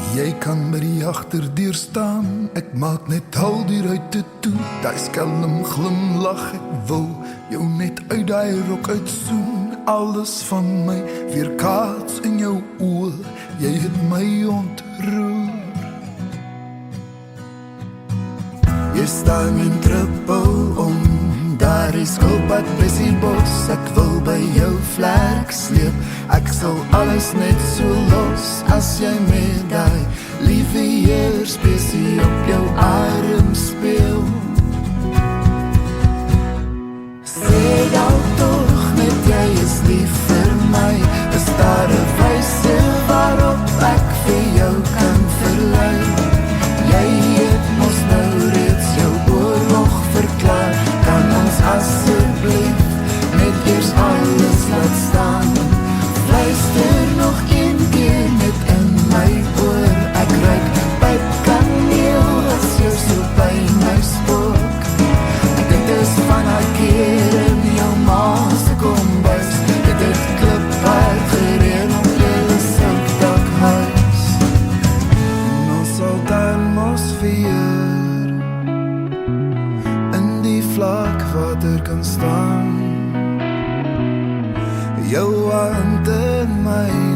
Jy kan by die agterdeur staan, ek maak net al die ruite toe. Daai skelm glimlag, ek wil jou net uit daai rok uitsoen. Alles van my weerkaats in jou oë, jy het my ontroer. Jy staan in trippel om, daar is skilpad bessiebos. Ek wil by jou vlerk sleep, ek sal alles net so los. As jy met die liewe heerspesie op jou arm speel. Sê dan toch net, jy is lief vir my. Is daar 'n wyse waarop ek vir jou kan verlei? Jy het mos nou reeds jou oorlog verklaar. Kan ons asseblief net eers alles laat staan? Fluister nog een keer net in my oor. Ek ruik pypkaneel as jy so by my spook. Ek dink dis van haar keer in jou ma se kombuis. Dit het kliphard gereën op julle sinkdakhuis. En ons sal dan mos vier in die vlak water kan staan. Jou hand in my